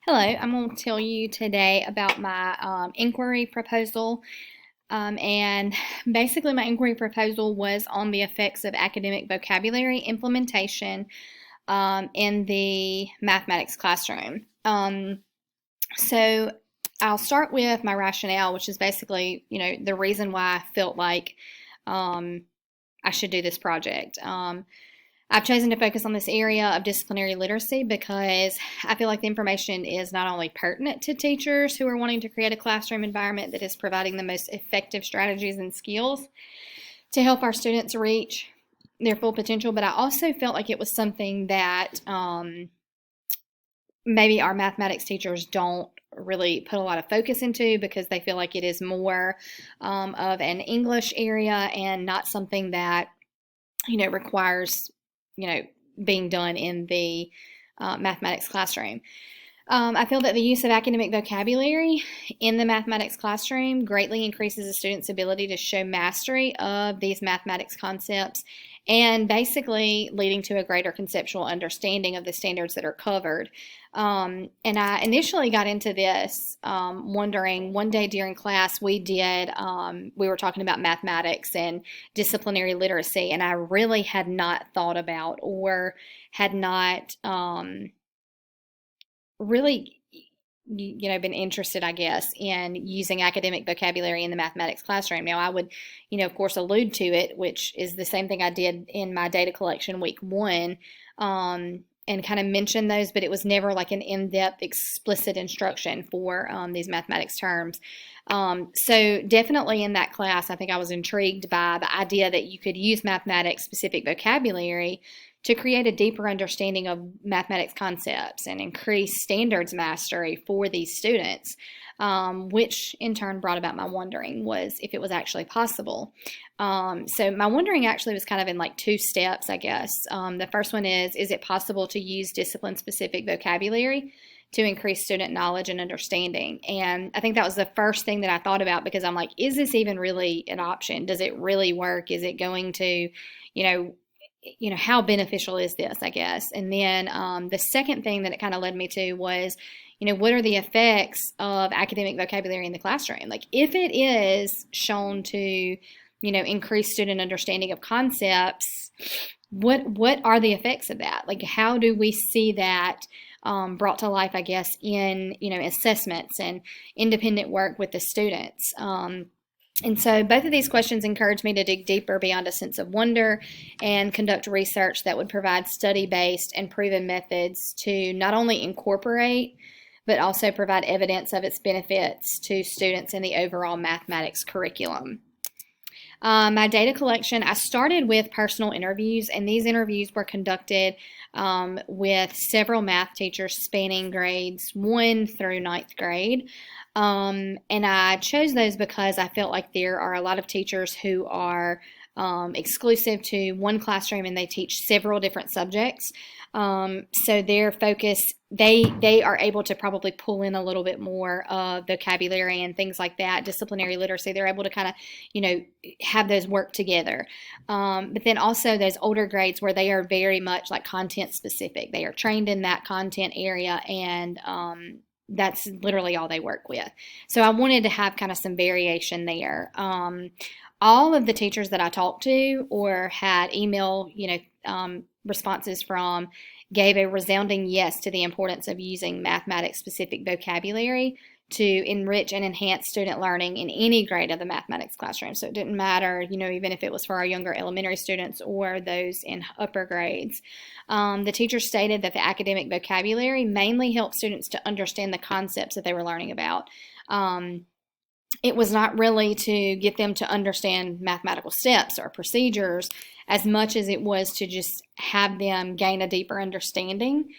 Hello, I'm going to tell you today about my inquiry proposal. And basically, my inquiry proposal was on the effects of academic vocabulary implementation in the mathematics classroom. So I'll start with my rationale, which is basically, the reason why I felt like I should do this project. I've chosen to focus on this area of disciplinary literacy because I feel like the information is not only pertinent to teachers who are wanting to create a classroom environment that is providing the most effective strategies and skills to help our students reach their full potential, but I also felt like it was something that maybe our mathematics teachers don't really put a lot of focus into because they feel like it is more of an English area and not something that requires being done in the mathematics classroom. I feel that the use of academic vocabulary in the mathematics classroom greatly increases a student's ability to show mastery of these mathematics concepts and basically leading to a greater conceptual understanding of the standards that are covered. And I initially got into this wondering, one day during class we were talking about mathematics and disciplinary literacy, and I really had not thought about or had not really been interested, I guess, in using academic vocabulary in the mathematics classroom. Now, I would, of course, allude to it, which is the same thing I did in my data collection week one, and kind of mention those, but it was never like an in-depth, explicit instruction for these mathematics terms. So definitely in that class, I think I was intrigued by the idea that you could use mathematics-specific vocabulary to create a deeper understanding of mathematics concepts and increase standards mastery for these students, which in turn brought about my wondering was if it was actually possible. So my wondering actually was kind of in like two steps, I guess. The first one is it possible to use discipline-specific vocabulary to increase student knowledge and understanding? And I think that was the first thing that I thought about because I'm like, is this even really an option? Does it really work? Is it going to, how beneficial is this, I guess? And then the second thing that it kind of led me to was, what are the effects of academic vocabulary in the classroom? Like, if it is shown to, increase student understanding of concepts, what are the effects of that? Like, how do we see that brought to life, I guess, in, assessments and independent work with the students? And so both of these questions encouraged me to dig deeper beyond a sense of wonder and conduct research that would provide study-based and proven methods to not only incorporate, but also provide evidence of its benefits to students in the overall mathematics curriculum. My data collection, I started with personal interviews, and these interviews were conducted with several math teachers spanning grades 1 through 9th grade. And I chose those because I felt like there are a lot of teachers who are exclusive to one classroom and they teach several different subjects. So their focus, they are able to probably pull in a little bit more vocabulary and things like that, disciplinary literacy. They're able to kind of, have those work together. But then also those older grades where they are very much like content specific. They are trained in that content area, and that's literally all they work with. So I wanted to have kind of some variation there. All of the teachers that I talked to or had email, responses from gave a resounding yes to the importance of using mathematics-specific vocabulary to enrich and enhance student learning in any grade of the mathematics classroom. So it didn't matter, even if it was for our younger elementary students or those in upper grades. The teachers stated that the academic vocabulary mainly helped students to understand the concepts that they were learning about. It was not really to get them to understand mathematical steps or procedures as much as it was to just have them gain a deeper understanding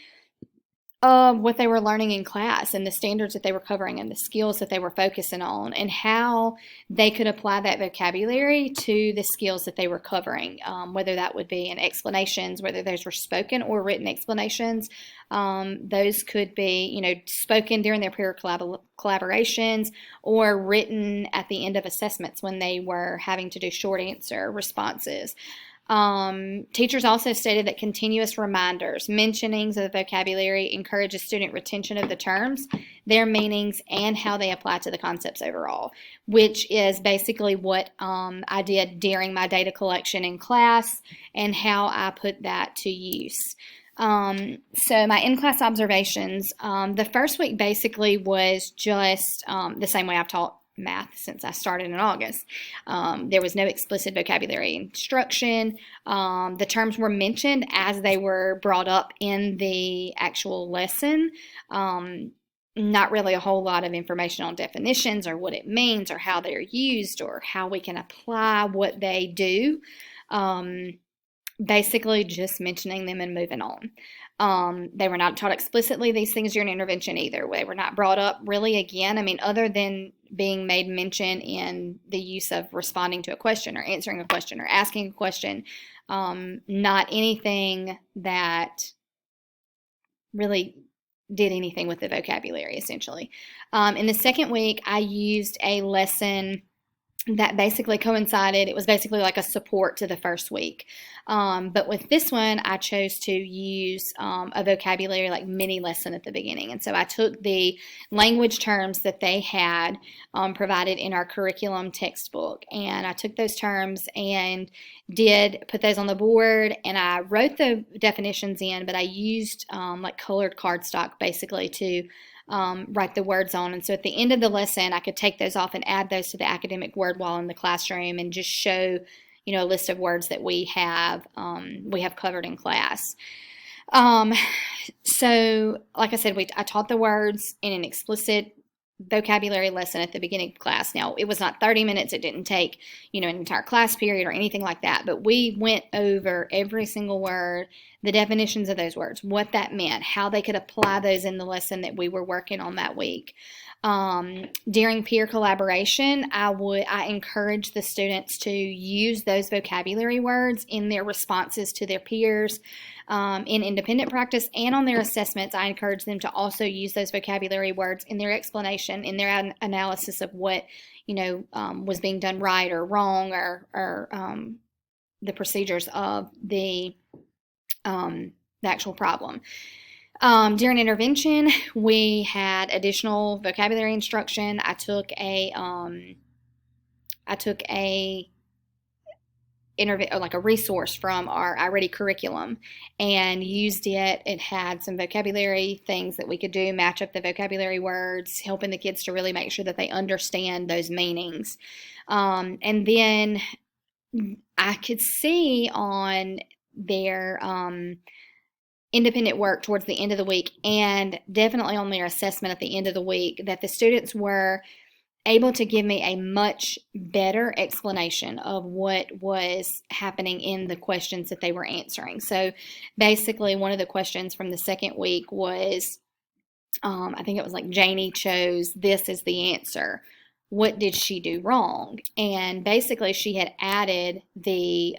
of what they were learning in class and the standards that they were covering and the skills that they were focusing on and how they could apply that vocabulary to the skills that they were covering, whether that would be in explanations, whether those were spoken or written explanations. Those could be, spoken during their peer collaborations or written at the end of assessments when they were having to do short answer responses. Teachers also stated that continuous reminders, mentionings of the vocabulary encourages student retention of the terms, their meanings, and how they apply to the concepts overall, which is basically what I did during my data collection in class and how I put that to use. So my in-class observations, the first week basically was just the same way I've taught math since I started in August. There was no explicit vocabulary instruction. The terms were mentioned as they were brought up in the actual lesson. Not really a whole lot of information on definitions or what it means or how they're used or how we can apply what they do. Basically just mentioning them and moving on. They were not taught explicitly these things during intervention either. They were not brought up really again. I mean, other than being made mention in the use of responding to a question or answering a question or asking a question, not anything that really did anything with the vocabulary, essentially. In the second week, I used a lesson that basically coincided. It was basically like a support to the first week. But with this one, I chose to use a vocabulary like mini lesson at the beginning. And so I took the language terms that they had provided in our curriculum textbook, and I took those terms and did put those on the board, and I wrote the definitions in, but I used like colored cardstock basically to write the words on. And so at the end of the lesson, I could take those off and add those to the academic word wall in the classroom and just show, a list of words that we have covered in class. So like I said, I taught the words in an explicit vocabulary lesson at the beginning of class. Now, it was not 30 minutes. It didn't take, an entire class period or anything like that. But we went over every single word, the definitions of those words, what that meant, how they could apply those in the lesson that we were working on that week. During peer collaboration, I encouraged the students to use those vocabulary words in their responses to their peers. In independent practice and on their assessments, I encourage them to also use those vocabulary words in their explanation, in their analysis of what, was being done right or wrong, or the procedures of the actual problem. During intervention, we had additional vocabulary instruction. I took a resource from our iReady curriculum and used it. It had some vocabulary things that we could do, match up the vocabulary words, helping the kids to really make sure that they understand those meanings. And then I could see on their independent work towards the end of the week, and definitely on their assessment at the end of the week, that the students were able to give me a much better explanation of what was happening in the questions that they were answering. So basically, one of the questions from the second week was, I think it was like, Janie chose this as the answer. What did she do wrong? And basically, she had added the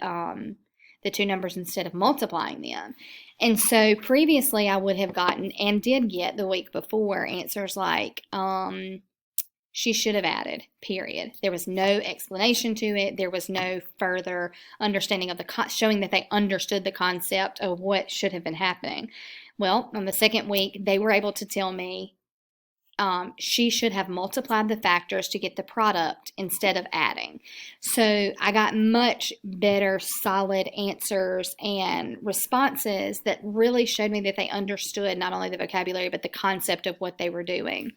two numbers instead of multiplying them. And so previously, I would have gotten, and did get the week before, answers like, she should have added, period. There was no explanation to it. There was no further understanding of showing that they understood the concept of what should have been happening. Well, on the second week, they were able to tell me she should have multiplied the factors to get the product instead of adding. So I got much better, solid answers and responses that really showed me that they understood not only the vocabulary, but the concept of what they were doing.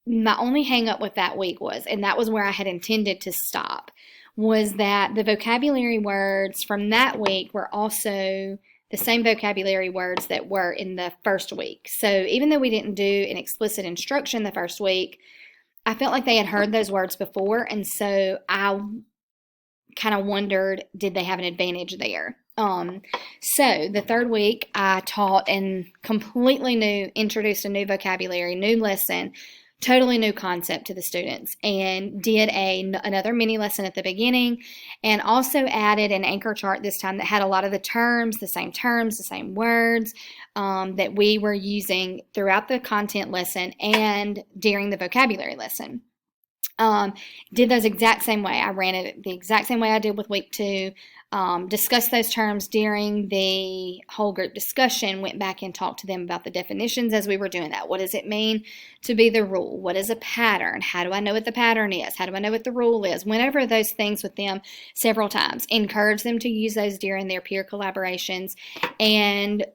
My only hang up with that week was, and that was where I had intended to stop, was that the vocabulary words from that week were also the same vocabulary words that were in the first week. So even though we didn't do an explicit instruction the first week, I felt like they had heard those words before, and so I kind of wondered, did they have an advantage there? So the third week, I taught and completely introduced a new vocabulary, new lesson, totally new concept to the students, and did another mini lesson at the beginning, and also added an anchor chart this time that had a lot of the same words that we were using throughout the content lesson and during the vocabulary lesson. Did those exact same way. I ran it the exact same way I did with week 2. Discussed those terms during the whole group discussion, went back and talked to them about the definitions as we were doing that. What does it mean to be the rule? What is a pattern? How do I know what the pattern is? How do I know what the rule is? Went over those things with them several times. Encourage them to use those during their peer collaborations. And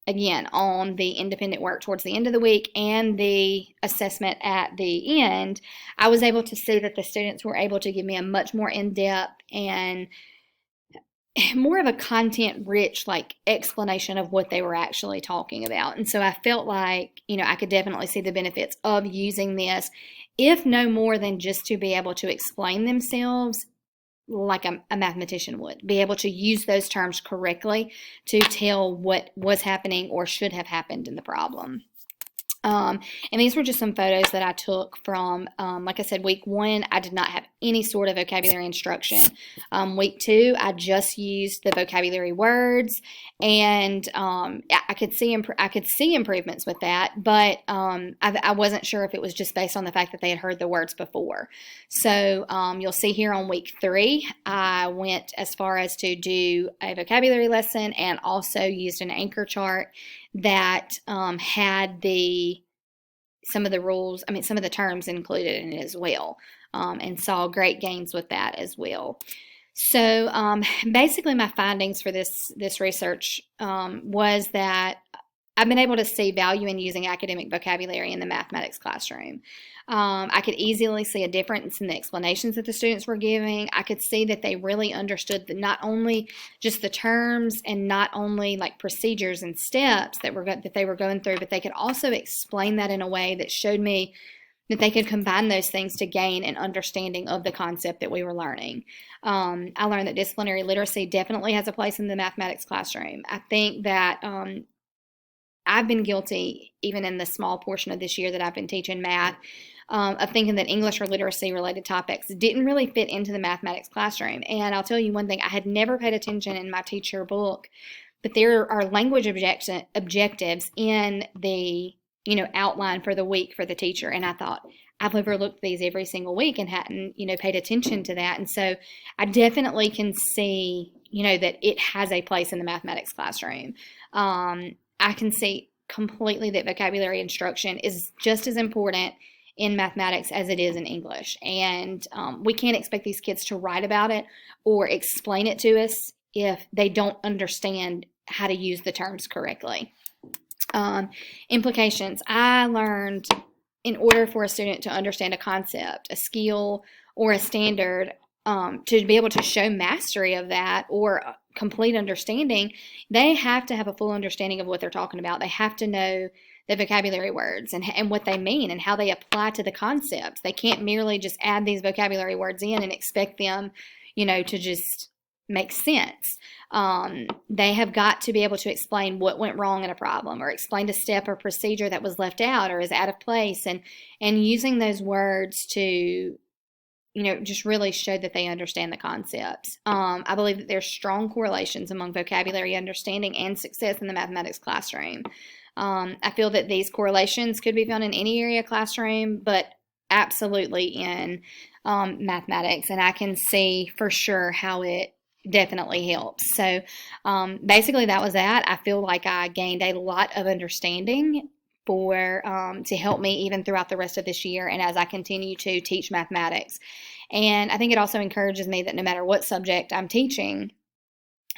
again, on the independent work towards the end of the week and the assessment at the end, I was able to see that the students were able to give me a much more in-depth and more of a content-rich explanation of what they were actually talking about. And so I felt like, I could definitely see the benefits of using this, if no more than just to be able to explain themselves like a mathematician would, be able to use those terms correctly to tell what was happening or should have happened in the problem. And these were just some photos that I took from, like I said, week 1, I did not have any sort of vocabulary instruction. Week 2, I just used the vocabulary words, and I could see improvements with that, but I wasn't sure if it was just based on the fact that they had heard the words before. So you'll see here on week 3, I went as far as to do a vocabulary lesson and also used an anchor chart that had some of the rules, some of the terms included in it as well, and saw great gains with that as well. So basically my findings for this research was that I've been able to see value in using academic vocabulary in the mathematics classroom. I could easily see a difference in the explanations that the students were giving. I could see that they really understood not only just the terms and not only procedures and steps that they were going through, but they could also explain that in a way that showed me that they could combine those things to gain an understanding of the concept that we were learning. I learned that disciplinary literacy definitely has a place in the mathematics classroom. I think that I've been guilty, even in the small portion of this year that I've been teaching math, of thinking that English or literacy related topics didn't really fit into the mathematics classroom. And I'll tell you one thing, I had never paid attention in my teacher book, but there are language objectives in the outline for the week for the teacher. And I thought, I've overlooked these every single week and hadn't, paid attention to that. And so I definitely can see, that it has a place in the mathematics classroom. I can see completely that vocabulary instruction is just as important in mathematics as it is in English. And we can't expect these kids to write about it or explain it to us if they don't understand how to use the terms correctly. Implications. I learned in order for a student to understand a concept, a skill, or a standard, to be able to show mastery of that or complete understanding, they have to have a full understanding of what they're talking about. They have to know the vocabulary words and what they mean and how they apply to the concepts. They can't merely just add these vocabulary words in and expect them, to just make sense. They have got to be able to explain what went wrong in a problem or explain a step or procedure that was left out or is out of place, and using those words to just really showed that they understand the concepts. I believe that there's strong correlations among vocabulary understanding and success in the mathematics classroom. I feel that these correlations could be found in any area classroom, but absolutely in mathematics, and I can see for sure how it definitely helps. So basically that was that. I feel like I gained a lot of understanding to help me even throughout the rest of this year and as I continue to teach mathematics. And I think it also encourages me that no matter what subject I'm teaching,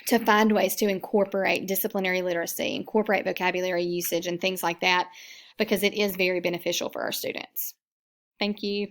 to find ways to incorporate disciplinary literacy, incorporate vocabulary usage and things like that, because it is very beneficial for our students. Thank you.